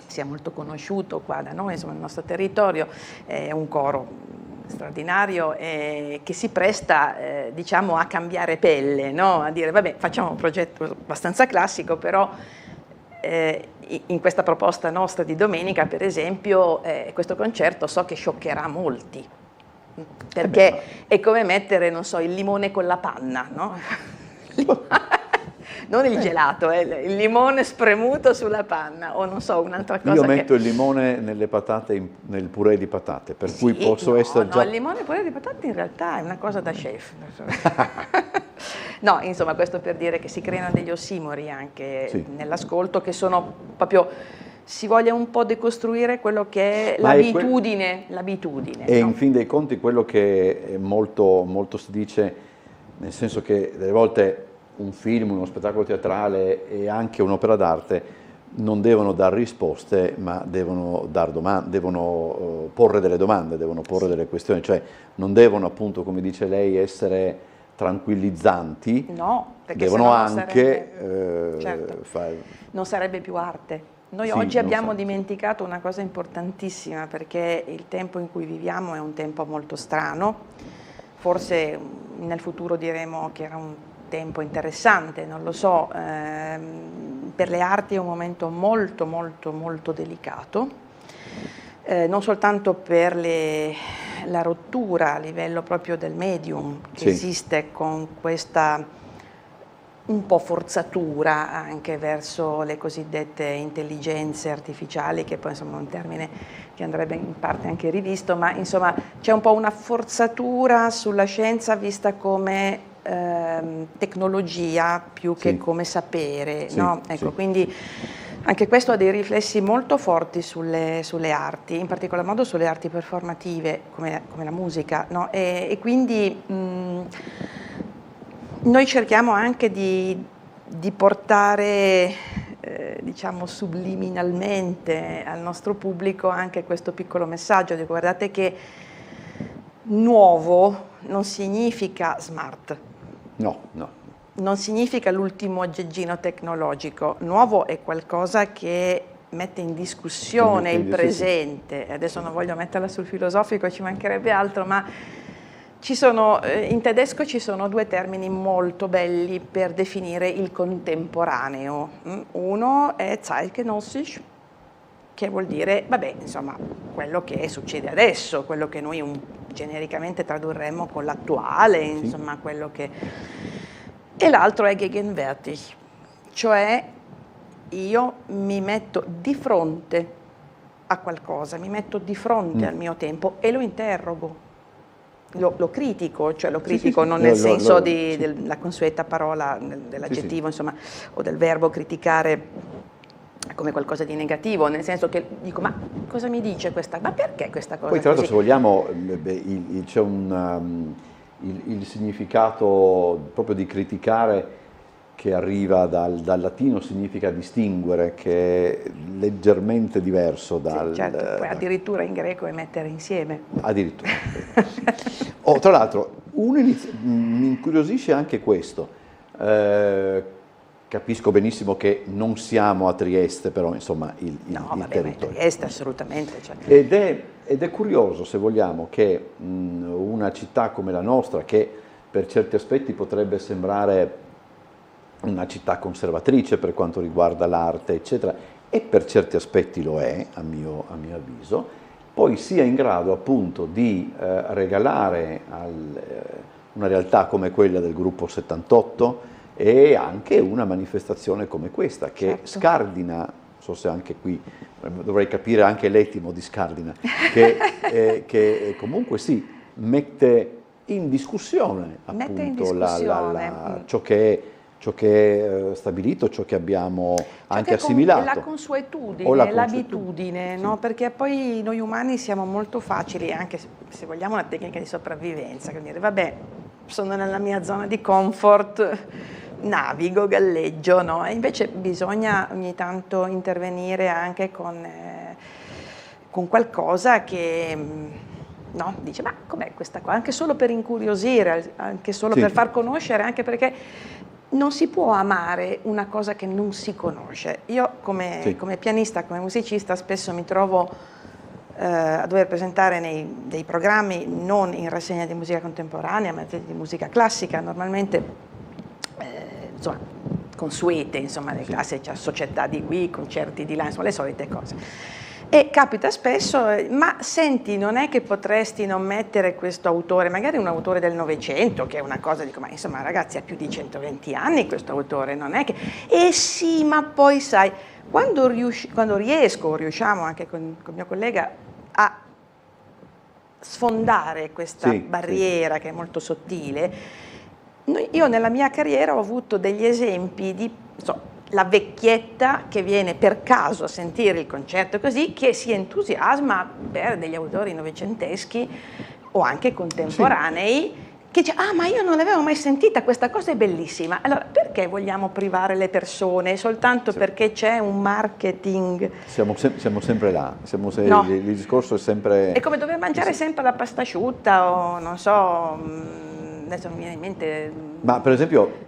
sia molto conosciuto qua da noi, insomma nel nostro territorio, è un coro straordinario che si presta diciamo a cambiare pelle, no? A dire vabbè, facciamo un progetto abbastanza classico, però in questa proposta nostra di domenica, per esempio, questo concerto so che scioccherà molti, perché è come mettere, non so, il limone con la panna, no? Non il gelato, il limone spremuto sulla panna, o non so, un'altra cosa. Io metto il limone nelle patate, nel purè di patate, per cui posso essere già... No, il limone e il purè di patate in realtà è una cosa da chef. No, insomma, questo per dire che si creano degli ossimori anche nell'ascolto, che sono proprio, si voglia un po' decostruire quello che è l'abitudine. E no? in fin dei conti quello che molto, molto si dice, nel senso che delle volte un film, uno spettacolo teatrale e anche un'opera d'arte non devono dare risposte, ma devono porre delle domande, devono porre delle questioni, cioè non devono appunto, come dice lei, essere tranquillizzanti, no, perché devono anche non sarebbe più arte. Noi oggi abbiamo dimenticato una cosa importantissima, perché il tempo in cui viviamo è un tempo molto strano, forse nel futuro diremo che era un tempo interessante, non lo so, per le arti è un momento molto molto molto delicato, non soltanto per la rottura a livello proprio del medium che esiste con questa un po' forzatura anche verso le cosiddette intelligenze artificiali, che poi insomma è un termine che andrebbe in parte anche rivisto, ma insomma c'è un po' una forzatura sulla scienza vista come tecnologia più che come sapere, no? Ecco, quindi anche questo ha dei riflessi molto forti sulle arti, in particolar modo sulle arti performative come la musica, no? E quindi noi cerchiamo anche di portare, diciamo subliminalmente al nostro pubblico anche questo piccolo messaggio, di guardate che nuovo non significa smart. No, no. Non significa l'ultimo aggeggino tecnologico, nuovo è qualcosa che mette in discussione il presente. Adesso non voglio metterla sul filosofico, ci mancherebbe altro, ma in tedesco ci sono due termini molto belli per definire il contemporaneo. Uno è Zeitgenössisch, che vuol dire, vabbè, insomma, quello che succede adesso, quello che noi genericamente tradurremmo con l'attuale, insomma, quello che... E l'altro è Gegenwärtig, cioè io mi metto di fronte a qualcosa, mi metto di fronte al mio tempo e lo interrogo. Lo critico, cioè lo critico non nel senso della consueta parola dell'aggettivo, insomma, o del verbo criticare come qualcosa di negativo, nel senso che dico, ma cosa mi dice questa, ma perché questa cosa? Poi tra l'altro, se vogliamo, c'è il significato proprio di criticare che arriva dal latino, significa distinguere, che è leggermente diverso dal... certo, poi addirittura in greco è mettere insieme. Addirittura. Tra l'altro, mi incuriosisce anche questo. Capisco benissimo che non siamo a Trieste, però insomma il territorio. Trieste assolutamente. Cioè. Ed è curioso, se vogliamo, che una città come la nostra, che per certi aspetti potrebbe sembrare una città conservatrice per quanto riguarda l'arte, eccetera, e per certi aspetti lo è, a mio avviso, poi sia in grado appunto di regalare una realtà come quella del gruppo 78 e anche una manifestazione come questa che scardina, non so se anche qui dovrei capire anche l'etimo di scardina, che comunque mette in discussione appunto ciò che è stabilito, ciò che abbiamo anche assimilato. La consuetudine, l'abitudine, no? Perché poi noi umani siamo molto facili, anche se vogliamo una tecnica di sopravvivenza, che dire, vabbè, sono nella mia zona di comfort, navigo, galleggio, no? E invece bisogna ogni tanto intervenire anche con qualcosa che... No, dice, ma com'è questa qua? Anche solo per incuriosire, anche solo per far conoscere, anche perché non si può amare una cosa che non si conosce. Io come pianista, come musicista, spesso mi trovo a dover presentare dei programmi non in rassegna di musica contemporanea, ma di musica classica, normalmente insomma, consuete, insomma, le classiche, società di qui, concerti di là, insomma, le solite cose. E capita spesso, ma senti, non è che potresti non mettere questo autore, magari un autore del Novecento, che è una cosa, dico, ma insomma ragazzi ha più di 120 anni questo autore, non è che... sì, ma poi sai, quando riusciamo anche con mio collega a sfondare questa barriera che è molto sottile, io nella mia carriera ho avuto degli esempi di... la vecchietta che viene per caso a sentire il concerto così, che si entusiasma per degli autori novecenteschi o anche contemporanei, che dice, ma io non l'avevo mai sentita, questa cosa è bellissima. Allora, perché vogliamo privare le persone soltanto perché c'è un marketing? Siamo sempre là, il discorso è sempre... È come dover mangiare sempre la pasta asciutta o non so, adesso non mi viene in mente... Ma per esempio,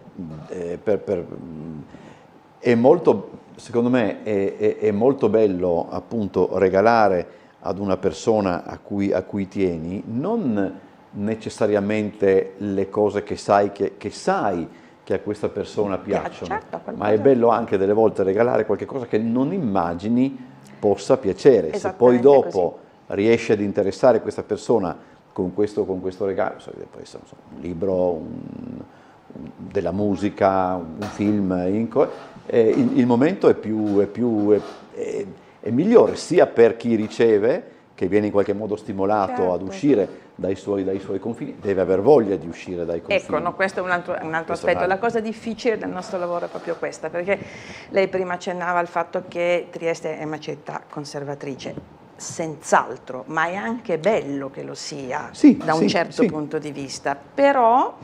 è molto, secondo me, è molto bello appunto regalare ad una persona a cui tieni non necessariamente le cose che sai che che a questa persona piacciono, certo, ma è bello anche delle volte regalare qualche cosa che non immagini possa piacere. Se poi dopo riesci ad interessare questa persona con questo regalo, può essere un libro, della musica, un film, il momento è migliore sia per chi riceve, che viene in qualche modo stimolato ad uscire dai suoi confini, deve aver voglia di uscire dai confini. Ecco, no, questo è un altro aspetto. La cosa difficile del nostro lavoro è proprio questa, perché lei prima accennava al fatto che Trieste è una città conservatrice, senz'altro, ma è anche bello che lo sia da un certo punto di vista, però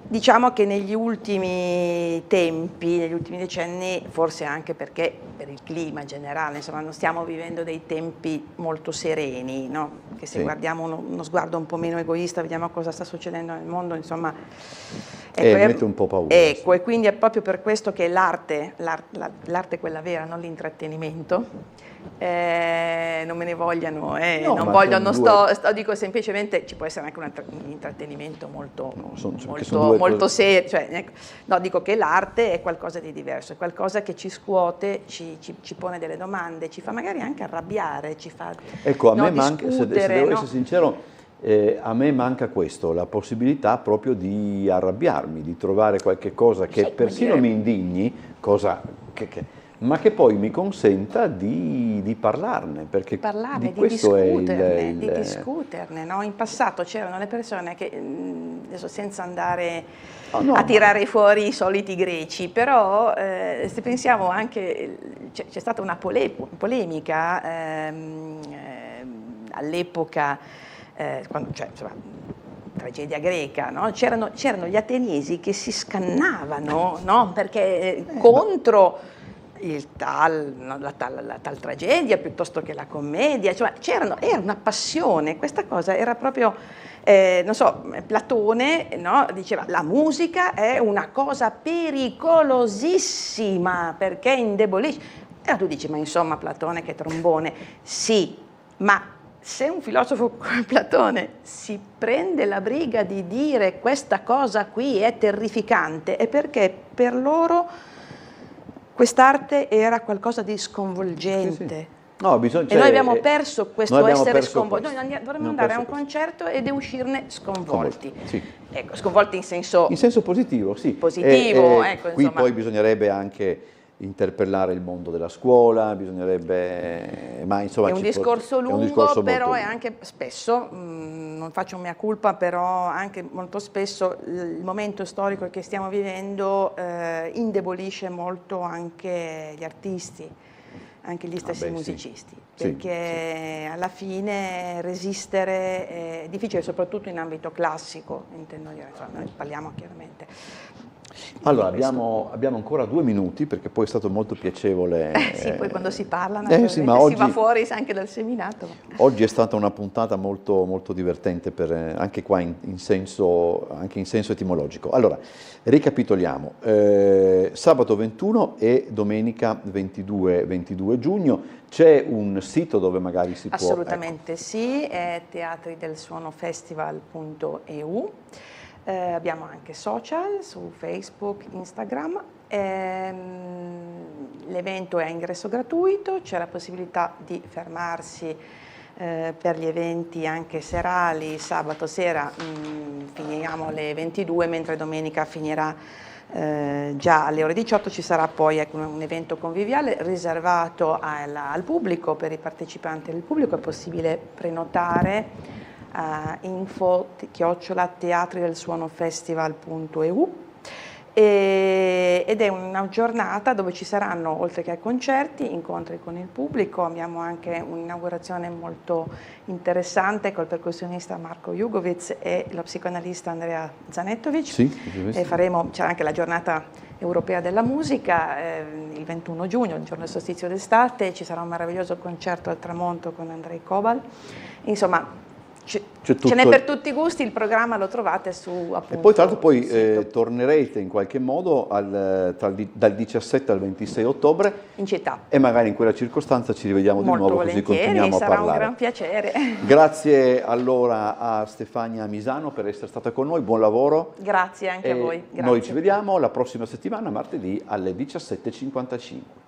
diciamo che negli ultimi tempi, negli ultimi decenni, forse anche perché per il clima generale, insomma, non stiamo vivendo dei tempi molto sereni, no? Che se guardiamo uno sguardo un po' meno egoista, vediamo cosa sta succedendo nel mondo, insomma, mette un po' paura. Ecco, e quindi è proprio per questo che l'arte quella vera, non l'intrattenimento, non me ne vogliano, non vogliono, dico semplicemente ci può essere anche un intrattenimento molto serio, cioè, no, dico che l'arte è qualcosa di diverso, è qualcosa che ci scuote, ci pone delle domande, ci fa magari anche arrabbiare, ci fa a me manca, se devo essere sincero, a me manca questo, la possibilità proprio di arrabbiarmi, di trovare qualche cosa che persino mi indigni, ma che poi mi consenta di parlarne, perché di discuterne, no? In passato c'erano le persone che, adesso senza andare a tirare fuori i soliti greci, però se pensiamo anche, c'è stata una polemica all'epoca, quando, tragedia greca, no? C'erano gli ateniesi che si scannavano, no? Perché contro la tal tragedia piuttosto che la commedia, cioè era una passione, questa cosa era proprio, Platone, no? Diceva la musica è una cosa pericolosissima perché indebolisce, e tu dici ma insomma Platone che trombone, sì, ma se un filosofo come Platone si prende la briga di dire questa cosa qui è terrificante, è perché per loro quest'arte era qualcosa di sconvolgente. No, e noi abbiamo perso questo essere sconvolti. Noi dovremmo andare a un concerto ed uscirne sconvolti. Ecco, sconvolti in senso positivo, sì. Positivo, ecco, qui poi bisognerebbe anche interpellare il mondo della scuola, ma insomma è un discorso lungo, però è anche spesso, non faccio mea culpa, però anche molto spesso il momento storico che stiamo vivendo indebolisce molto anche gli artisti, anche gli stessi musicisti, perché alla fine resistere è difficile, soprattutto in ambito classico, intendo dire, noi parliamo chiaramente. Allora, abbiamo ancora 2 minuti, perché poi è stato molto piacevole. Poi quando si parla si va fuori anche dal seminato. Oggi è stata una puntata molto, molto divertente, anche qua in senso etimologico. Allora, ricapitoliamo. Sabato 21 e domenica 22 giugno. C'è un sito dove magari si può... Assolutamente sì, è teatridelsuonofestival.eu. Abbiamo anche social su Facebook, Instagram, l'evento è a ingresso gratuito, c'è la possibilità di fermarsi per gli eventi anche serali, sabato sera finiamo alle 22, mentre domenica finirà già alle ore 18, ci sarà poi un evento conviviale riservato al pubblico, per i partecipanti del pubblico è possibile prenotare info@teatridelsuonofestival.eu ed è una giornata dove ci saranno, oltre che ai concerti, incontri con il pubblico. Abbiamo anche un'inaugurazione molto interessante col percussionista Marko Jugovic e lo psicoanalista Andrea Zanettovic. C'è anche la giornata europea della musica, il 21 giugno, il giorno del solstizio d'estate, ci sarà un meraviglioso concerto al tramonto con Andrei Kobal. Insomma, c'è tutto. Ce n'è per tutti i gusti, il programma lo trovate su appunto. E poi tra l'altro sul sito. tornerete in qualche modo dal 17 al 26 ottobre In città. e magari in quella circostanza ci rivediamo di Molto nuovo così volentieri, continuiamo a sarà parlare. un gran piacere. Grazie allora a Stefania Misano per essere stata con noi, buon lavoro. Grazie anche a voi. Grazie. Noi ci vediamo la prossima settimana, martedì alle 17:55.